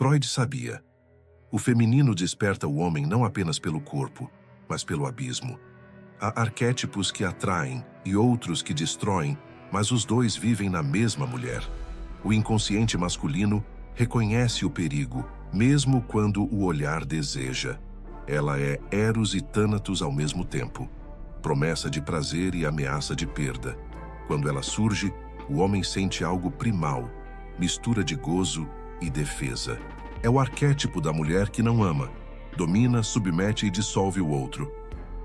Freud sabia. O feminino desperta o homem não apenas pelo corpo, mas pelo abismo. Há arquétipos que atraem e outros que destroem, mas os dois vivem na mesma mulher. O inconsciente masculino reconhece o perigo, mesmo quando o olhar deseja. Ela é Eros e Thanatos ao mesmo tempo, promessa de prazer e ameaça de perda. Quando ela surge, o homem sente algo primal, mistura de gozo e defesa. É o arquétipo da mulher que não ama, domina, submete e dissolve o outro.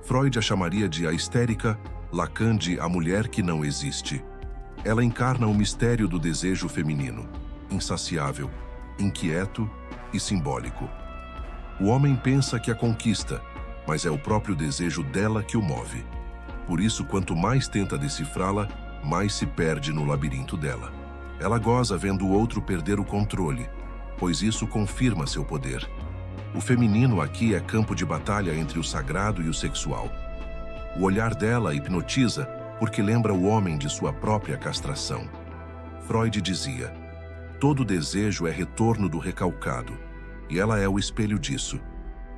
Freud a chamaria de a histérica, Lacan de a mulher que não existe. Ela encarna o mistério do desejo feminino, insaciável, inquieto e simbólico. O homem pensa que a conquista, mas é o próprio desejo dela que o move. Por isso, quanto mais tenta decifrá-la, mais se perde no labirinto dela. Ela goza vendo o outro perder o controle, pois isso confirma seu poder. O feminino aqui é campo de batalha entre o sagrado e o sexual. O olhar dela hipnotiza porque lembra o homem de sua própria castração. Freud dizia: todo desejo é retorno do recalcado, e ela é o espelho disso.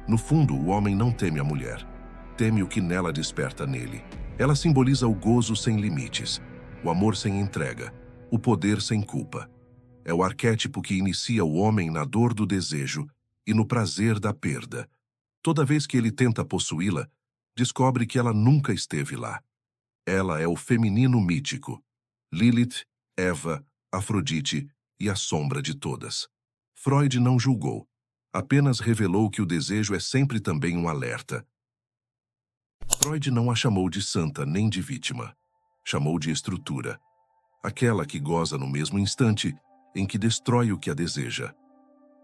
No fundo, o homem não teme a mulher, teme o que nela desperta nele. Ela simboliza o gozo sem limites, o amor sem entrega, o poder sem culpa. É o arquétipo que inicia o homem na dor do desejo e no prazer da perda. Toda vez que ele tenta possuí-la, descobre que ela nunca esteve lá. Ela é o feminino mítico, Lilith, Eva, Afrodite e a sombra de todas. Freud não julgou, apenas revelou que o desejo é sempre também um alerta. Freud não a chamou de santa nem de vítima. Chamou de estrutura, aquela que goza no mesmo instante em que destrói o que a deseja.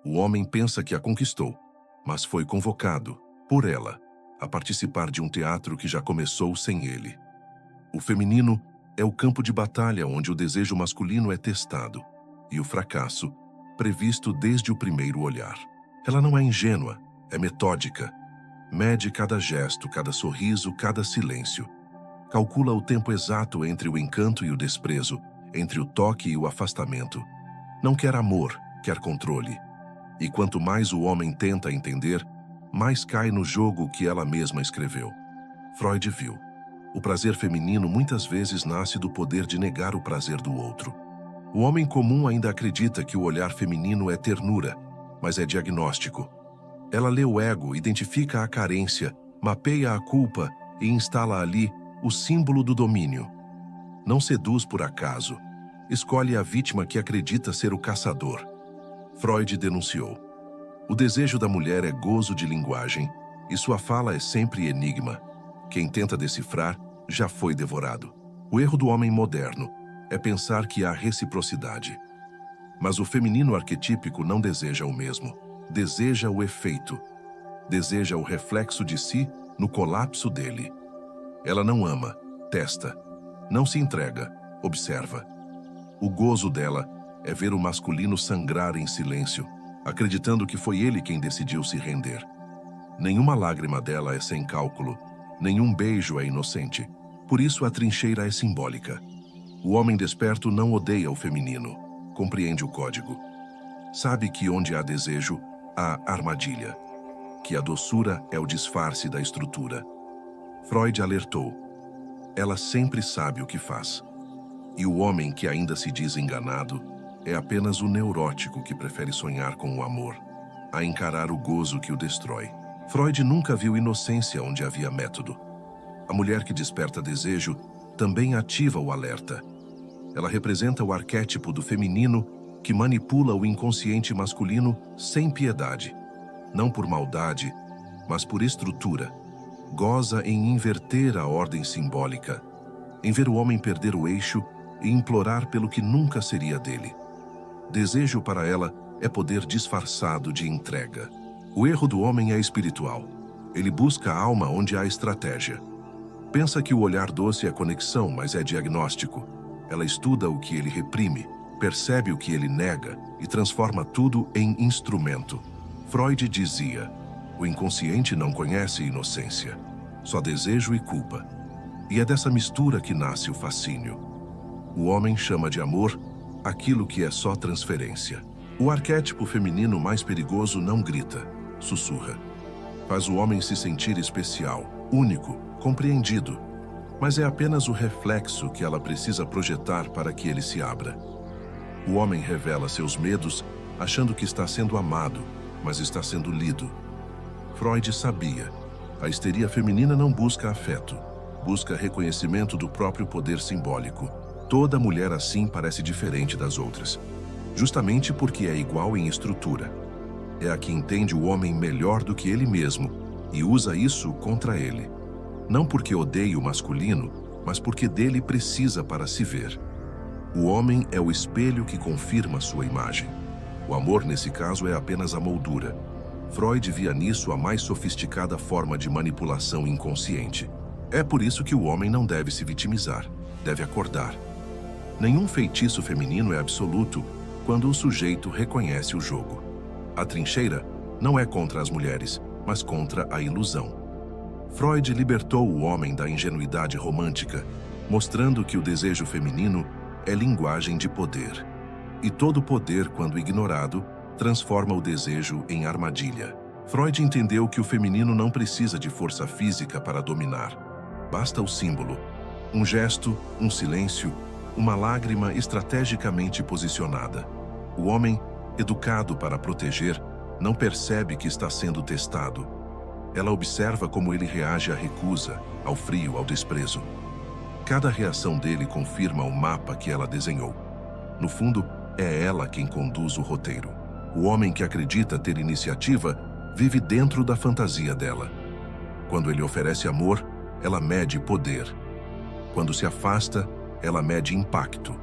O homem pensa que a conquistou, mas foi convocado, por ela, a participar de um teatro que já começou sem ele. O feminino é o campo de batalha onde o desejo masculino é testado, e o fracasso, previsto desde o primeiro olhar. Ela não é ingênua, é metódica. Mede cada gesto, cada sorriso, cada silêncio. Calcula o tempo exato entre o encanto e o desprezo, entre o toque e o afastamento. Não quer amor, quer controle. E quanto mais o homem tenta entender, mais cai no jogo que ela mesma escreveu. Freud viu. O prazer feminino muitas vezes nasce do poder de negar o prazer do outro. O homem comum ainda acredita que o olhar feminino é ternura, mas é diagnóstico. Ela lê o ego, identifica a carência, mapeia a culpa e instala ali o símbolo do domínio. Não seduz por acaso. Escolhe a vítima que acredita ser o caçador. Freud denunciou. O desejo da mulher é gozo de linguagem, e sua fala é sempre enigma. Quem tenta decifrar já foi devorado. O erro do homem moderno é pensar que há reciprocidade. Mas o feminino arquetípico não deseja o mesmo. Deseja o efeito. Deseja o reflexo de si no colapso dele. Ela não ama, testa. Não se entrega, observa. O gozo dela é ver o masculino sangrar em silêncio, acreditando que foi ele quem decidiu se render. Nenhuma lágrima dela é sem cálculo, nenhum beijo é inocente. Por isso a trincheira é simbólica. O homem desperto não odeia o feminino, compreende o código. Sabe que onde há desejo, há armadilha, que a doçura é o disfarce da estrutura. Freud alertou. Ela sempre sabe o que faz. E o homem que ainda se diz enganado é apenas o neurótico que prefere sonhar com o amor, a encarar o gozo que o destrói. Freud nunca viu inocência onde havia método. A mulher que desperta desejo também ativa o alerta. Ela representa o arquétipo do feminino que manipula o inconsciente masculino sem piedade, não por maldade, mas por estrutura. Goza em inverter a ordem simbólica, em ver o homem perder o eixo e implorar pelo que nunca seria dele. Desejo para ela é poder disfarçado de entrega. O erro do homem é espiritual. Ele busca a alma onde há estratégia. Pensa que o olhar doce é conexão, mas é diagnóstico. Ela estuda o que ele reprime, percebe o que ele nega e transforma tudo em instrumento. Freud dizia: o inconsciente não conhece inocência, só desejo e culpa. E é dessa mistura que nasce o fascínio. O homem chama de amor aquilo que é só transferência. O arquétipo feminino mais perigoso não grita, sussurra. Faz o homem se sentir especial, único, compreendido, mas é apenas o reflexo que ela precisa projetar para que ele se abra. O homem revela seus medos, achando que está sendo amado, mas está sendo lido. Freud sabia. A histeria feminina não busca afeto, busca reconhecimento do próprio poder simbólico. Toda mulher assim parece diferente das outras, justamente porque é igual em estrutura. É a que entende o homem melhor do que ele mesmo e usa isso contra ele. Não porque odeia o masculino, mas porque dele precisa para se ver. O homem é o espelho que confirma sua imagem. O amor, nesse caso, é apenas a moldura. Freud via nisso a mais sofisticada forma de manipulação inconsciente. É por isso que o homem não deve se vitimizar, deve acordar. Nenhum feitiço feminino é absoluto quando o sujeito reconhece o jogo. A trincheira não é contra as mulheres, mas contra a ilusão. Freud libertou o homem da ingenuidade romântica, mostrando que o desejo feminino é linguagem de poder. E todo poder, quando ignorado, transforma o desejo em armadilha. Freud entendeu que o feminino não precisa de força física para dominar. Basta o símbolo, um gesto, um silêncio, uma lágrima estrategicamente posicionada. O homem, educado para proteger, não percebe que está sendo testado. Ela observa como ele reage à recusa, ao frio, ao desprezo. Cada reação dele confirma o mapa que ela desenhou. No fundo, é ela quem conduz o roteiro. O homem que acredita ter iniciativa vive dentro da fantasia dela. Quando ele oferece amor, ela mede poder. Quando se afasta, ela mede impacto.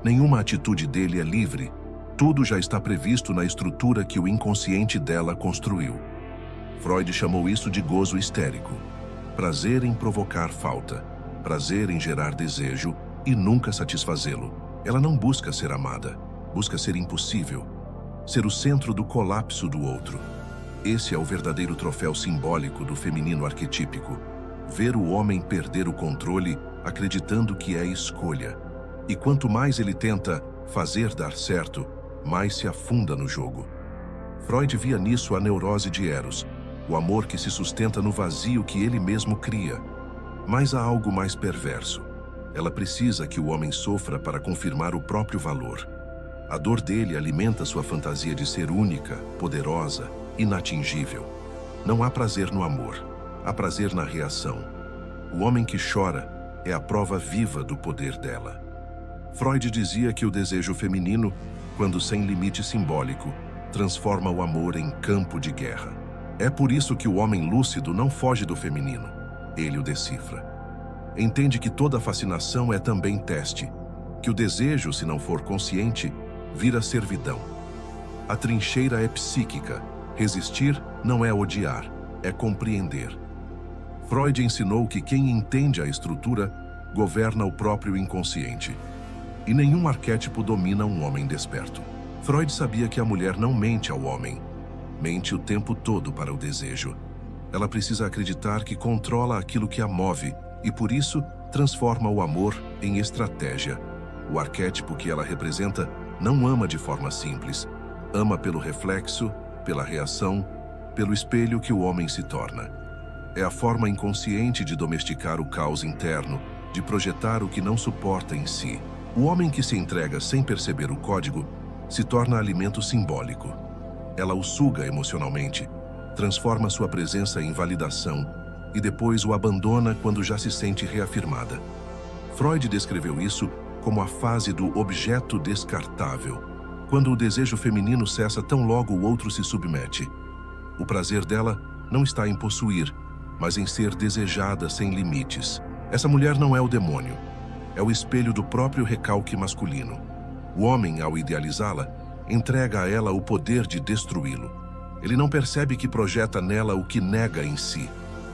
Nenhuma atitude dele é livre. Tudo já está previsto na estrutura que o inconsciente dela construiu. Freud chamou isso de gozo histérico. Prazer em provocar falta. Prazer em gerar desejo e nunca satisfazê-lo. Ela não busca ser amada, busca ser impossível. Ser o centro do colapso do outro. Esse é o verdadeiro troféu simbólico do feminino arquetípico. Ver o homem perder o controle acreditando que é escolha. E quanto mais ele tenta fazer dar certo, mais se afunda no jogo. Freud via nisso a neurose de Eros, o amor que se sustenta no vazio que ele mesmo cria. Mas há algo mais perverso. Ela precisa que o homem sofra para confirmar o próprio valor. A dor dele alimenta sua fantasia de ser única, poderosa, inatingível. Não há prazer no amor, há prazer na reação. O homem que chora é a prova viva do poder dela. Freud dizia que o desejo feminino, quando sem limite simbólico, transforma o amor em campo de guerra. É por isso que o homem lúcido não foge do feminino, ele o decifra. Entende que toda fascinação é também teste, que o desejo, se não for consciente, vira servidão. A trincheira é psíquica, resistir não é odiar, é compreender. Freud ensinou que quem entende a estrutura governa o próprio inconsciente. E nenhum arquétipo domina um homem desperto. Freud sabia que a mulher não mente ao homem, mente o tempo todo para o desejo. Ela precisa acreditar que controla aquilo que a move e, por isso, transforma o amor em estratégia. O arquétipo que ela representa não ama de forma simples. Ama pelo reflexo, pela reação, pelo espelho que o homem se torna. É a forma inconsciente de domesticar o caos interno, de projetar o que não suporta em si. O homem que se entrega sem perceber o código se torna alimento simbólico. Ela o suga emocionalmente, transforma sua presença em validação e depois o abandona quando já se sente reafirmada. Freud descreveu isso como a fase do objeto descartável, quando o desejo feminino cessa tão logo o outro se submete. O prazer dela não está em possuir, mas em ser desejada sem limites. Essa mulher não é o demônio, é o espelho do próprio recalque masculino. O homem, ao idealizá-la, entrega a ela o poder de destruí-lo. Ele não percebe que projeta nela o que nega em si,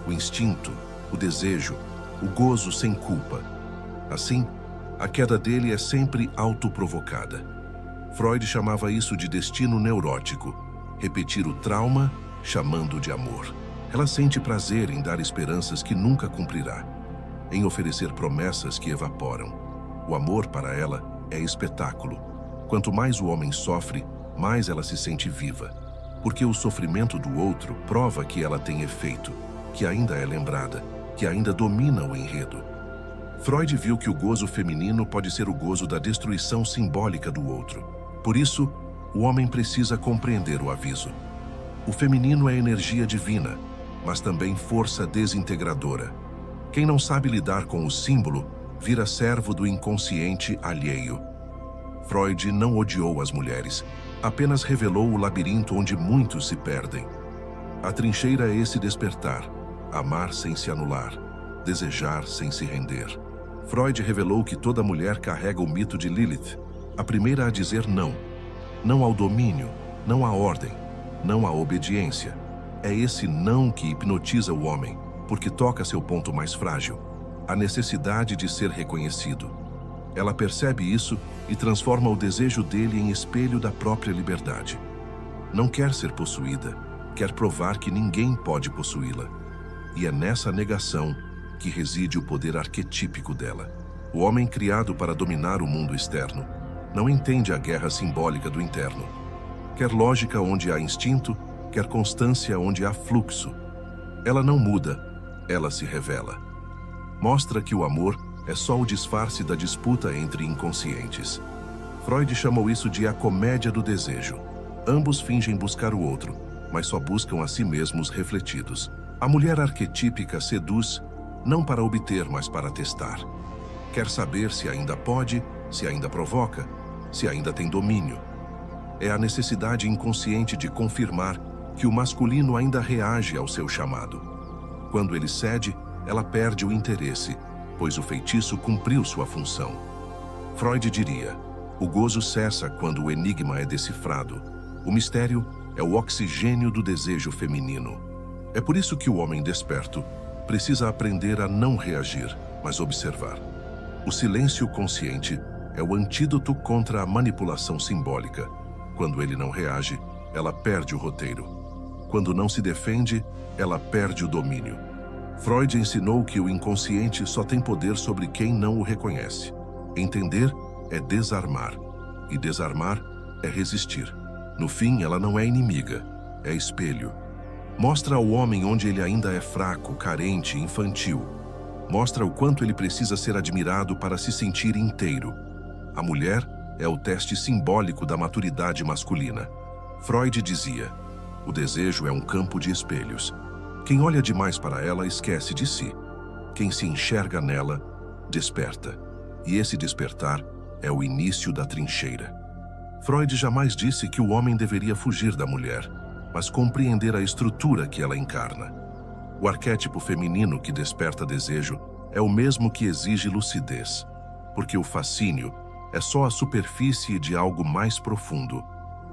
o instinto, o desejo, o gozo sem culpa. Assim, a queda dele é sempre autoprovocada. Freud chamava isso de destino neurótico, repetir o trauma chamando de amor. Ela sente prazer em dar esperanças que nunca cumprirá, em oferecer promessas que evaporam. O amor para ela é espetáculo. Quanto mais o homem sofre, mais ela se sente viva, porque o sofrimento do outro prova que ela tem efeito, que ainda é lembrada, que ainda domina o enredo. Freud viu que o gozo feminino pode ser o gozo da destruição simbólica do outro. Por isso, o homem precisa compreender o aviso. O feminino é energia divina, mas também força desintegradora. Quem não sabe lidar com o símbolo, vira servo do inconsciente alheio. Freud não odiou as mulheres, apenas revelou o labirinto onde muitos se perdem. A trincheira é esse despertar, amar sem se anular, desejar sem se render. Freud revelou que toda mulher carrega o mito de Lilith, a primeira a dizer não. Não ao domínio, não à ordem, não à obediência. É esse não que hipnotiza o homem, porque toca seu ponto mais frágil, a necessidade de ser reconhecido. Ela percebe isso e transforma o desejo dele em espelho da própria liberdade. Não quer ser possuída, quer provar que ninguém pode possuí-la. E é nessa negação que reside o poder arquetípico dela. O homem criado para dominar o mundo externo não entende a guerra simbólica do interno. Quer lógica onde há instinto, quer constância onde há fluxo. Ela não muda, ela se revela. Mostra que o amor é só o disfarce da disputa entre inconscientes. Freud chamou isso de a comédia do desejo. Ambos fingem buscar o outro, mas só buscam a si mesmos refletidos. A mulher arquetípica seduz, não para obter, mas para testar. Quer saber se ainda pode, se ainda provoca, se ainda tem domínio. É a necessidade inconsciente de confirmar que o masculino ainda reage ao seu chamado. Quando ele cede, ela perde o interesse, pois o feitiço cumpriu sua função. Freud diria: o gozo cessa quando o enigma é decifrado. O mistério é o oxigênio do desejo feminino. É por isso que o homem desperto precisa aprender a não reagir, mas observar. O silêncio consciente é o antídoto contra a manipulação simbólica. Quando ele não reage, ela perde o roteiro. Quando não se defende, ela perde o domínio. Freud ensinou que o inconsciente só tem poder sobre quem não o reconhece. Entender é desarmar, e desarmar é resistir. No fim, ela não é inimiga, é espelho. Mostra ao homem onde ele ainda é fraco, carente, infantil. Mostra o quanto ele precisa ser admirado para se sentir inteiro. A mulher é o teste simbólico da maturidade masculina. Freud dizia: o desejo é um campo de espelhos. Quem olha demais para ela esquece de si. Quem se enxerga nela, desperta. E esse despertar é o início da trincheira. Freud jamais disse que o homem deveria fugir da mulher, mas compreender a estrutura que ela encarna. O arquétipo feminino que desperta desejo é o mesmo que exige lucidez, porque o fascínio é só a superfície de algo mais profundo,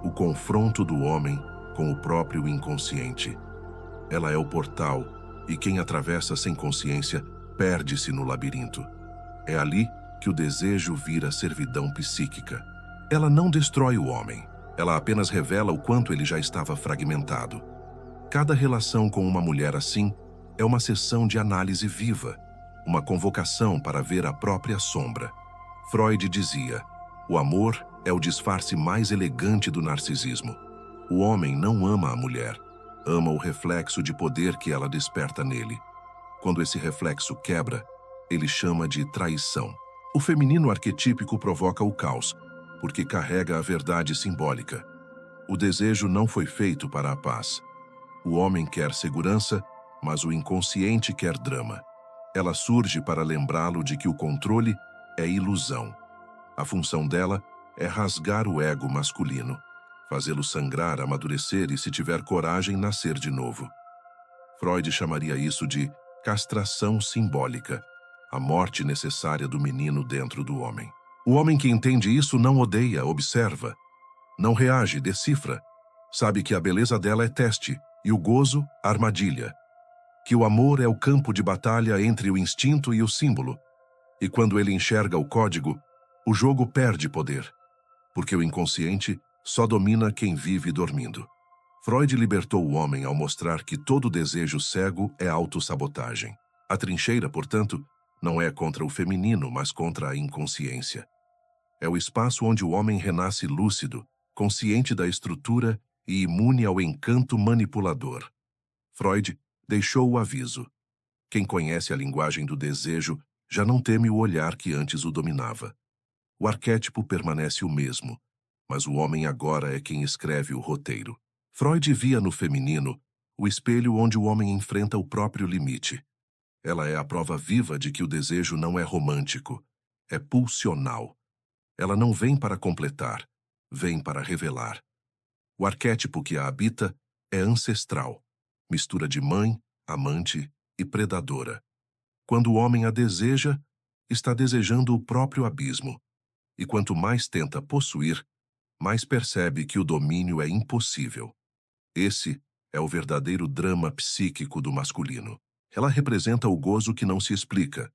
o confronto do homem com o próprio inconsciente. Ela é o portal, e quem atravessa sem consciência perde-se no labirinto. É ali que o desejo vira servidão psíquica. Ela não destrói o homem, ela apenas revela o quanto ele já estava fragmentado. Cada relação com uma mulher assim é uma sessão de análise viva, uma convocação para ver a própria sombra. Freud dizia: o amor é o disfarce mais elegante do narcisismo. O homem não ama a mulher, ama o reflexo de poder que ela desperta nele. Quando esse reflexo quebra, ele chama de traição. O feminino arquetípico provoca o caos, porque carrega a verdade simbólica. O desejo não foi feito para a paz. O homem quer segurança, mas o inconsciente quer drama. Ela surge para lembrá-lo de que o controle é ilusão. A função dela é rasgar o ego masculino, fazê-lo sangrar, amadurecer e, se tiver coragem, nascer de novo. Freud chamaria isso de castração simbólica, a morte necessária do menino dentro do homem. O homem que entende isso não odeia, observa. Não reage, decifra. Sabe que a beleza dela é teste e o gozo, armadilha. Que o amor é o campo de batalha entre o instinto e o símbolo. E quando ele enxerga o código, o jogo perde poder. Porque o inconsciente só domina quem vive dormindo. Freud libertou o homem ao mostrar que todo desejo cego é autossabotagem. A trincheira, portanto, não é contra o feminino, mas contra a inconsciência. É o espaço onde o homem renasce lúcido, consciente da estrutura e imune ao encanto manipulador. Freud deixou o aviso. Quem conhece a linguagem do desejo já não teme o olhar que antes o dominava. O arquétipo permanece o mesmo, mas o homem agora é quem escreve o roteiro. Freud via no feminino o espelho onde o homem enfrenta o próprio limite. Ela é a prova viva de que o desejo não é romântico, é pulsional. Ela não vem para completar, vem para revelar. O arquétipo que a habita é ancestral, mistura de mãe, amante e predadora. Quando o homem a deseja, está desejando o próprio abismo. E quanto mais tenta possuir, mais percebe que o domínio é impossível. Esse é o verdadeiro drama psíquico do masculino. Ela representa o gozo que não se explica,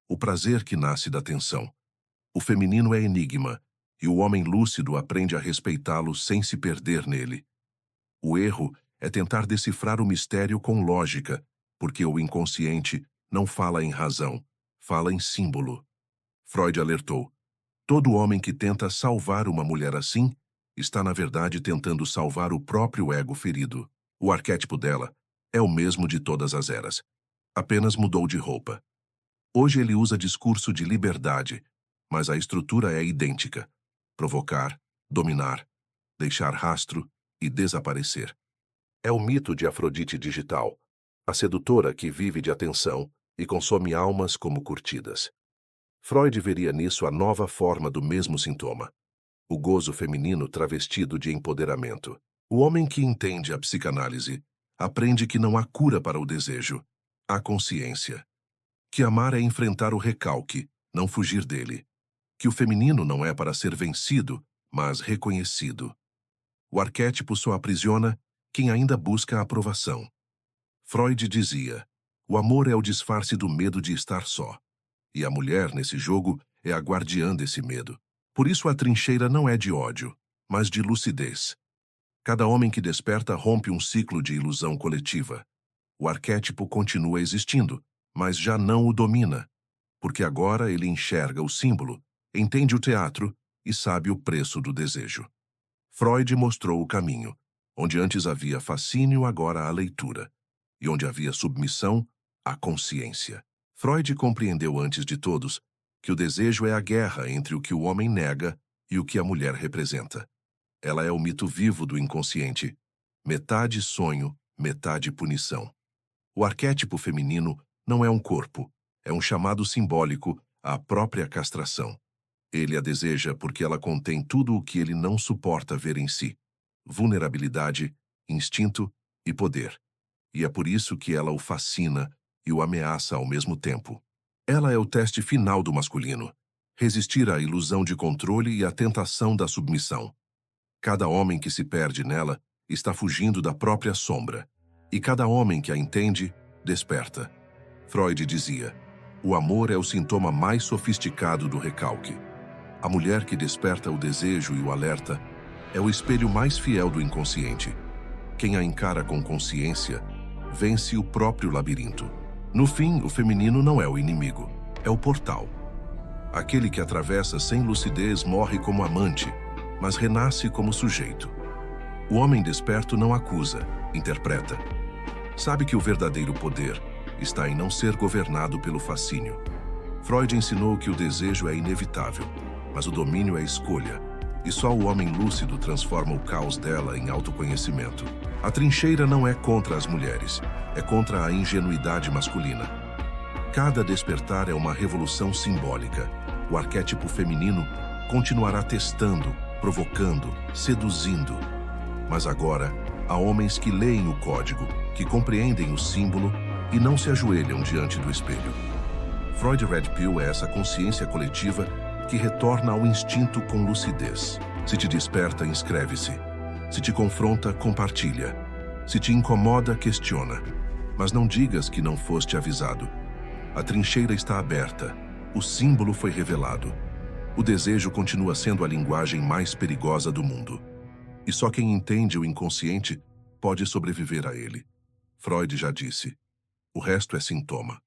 o prazer que nasce da tensão. O feminino é enigma, e o homem lúcido aprende a respeitá-lo sem se perder nele. O erro é tentar decifrar o mistério com lógica, porque o inconsciente não fala em razão, fala em símbolo. Freud alertou: todo homem que tenta salvar uma mulher assim está, na verdade, tentando salvar o próprio ego ferido. O arquétipo dela é o mesmo de todas as eras. Apenas mudou de roupa. Hoje ele usa discurso de liberdade, mas a estrutura é idêntica: provocar, dominar, deixar rastro e desaparecer. É o mito de Afrodite digital, a sedutora que vive de atenção e consome almas como curtidas. Freud veria nisso a nova forma do mesmo sintoma: o gozo feminino travestido de empoderamento. O homem que entende a psicanálise aprende que não há cura para o desejo, há consciência. Que amar é enfrentar o recalque, não fugir dele. Que o feminino não é para ser vencido, mas reconhecido. O arquétipo só aprisiona quem ainda busca a aprovação. Freud dizia: o amor é o disfarce do medo de estar só. E a mulher, nesse jogo, é a guardiã desse medo. Por isso a trincheira não é de ódio, mas de lucidez. Cada homem que desperta rompe um ciclo de ilusão coletiva. O arquétipo continua existindo, mas já não o domina, porque agora ele enxerga o símbolo, entende o teatro e sabe o preço do desejo. Freud mostrou o caminho. Onde antes havia fascínio, agora há leitura. E onde havia submissão, há consciência. Freud compreendeu antes de todos que o desejo é a guerra entre o que o homem nega e o que a mulher representa. Ela é o mito vivo do inconsciente, metade sonho, metade punição. O arquétipo feminino não é um corpo, é um chamado simbólico à própria castração. Ele a deseja porque ela contém tudo o que ele não suporta ver em si: vulnerabilidade, instinto e poder. E é por isso que ela o fascina e o ameaça ao mesmo tempo. Ela é o teste final do masculino: resistir à ilusão de controle e à tentação da submissão. Cada homem que se perde nela está fugindo da própria sombra, e cada homem que a entende, desperta. Freud dizia: o amor é o sintoma mais sofisticado do recalque. A mulher que desperta o desejo e o alerta é o espelho mais fiel do inconsciente. Quem a encara com consciência vence o próprio labirinto. No fim, o feminino não é o inimigo, é o portal. Aquele que atravessa sem lucidez morre como amante, mas renasce como sujeito. O homem desperto não acusa, interpreta. Sabe que o verdadeiro poder está em não ser governado pelo fascínio. Freud ensinou que o desejo é inevitável, mas o domínio é escolha, e só o homem lúcido transforma o caos dela em autoconhecimento. A trincheira não é contra as mulheres, é contra a ingenuidade masculina. Cada despertar é uma revolução simbólica. O arquétipo feminino continuará testando, provocando, seduzindo. Mas agora, há homens que leem o código, que compreendem o símbolo e não se ajoelham diante do espelho. Freud Red Pill é essa consciência coletiva que retorna ao instinto com lucidez. Se te desperta, inscreve-se. Se te confronta, compartilha. Se te incomoda, questiona. Mas não digas que não foste avisado. A trincheira está aberta. O símbolo foi revelado. O desejo continua sendo a linguagem mais perigosa do mundo. E só quem entende o inconsciente pode sobreviver a ele. Freud já disse: o resto é sintoma.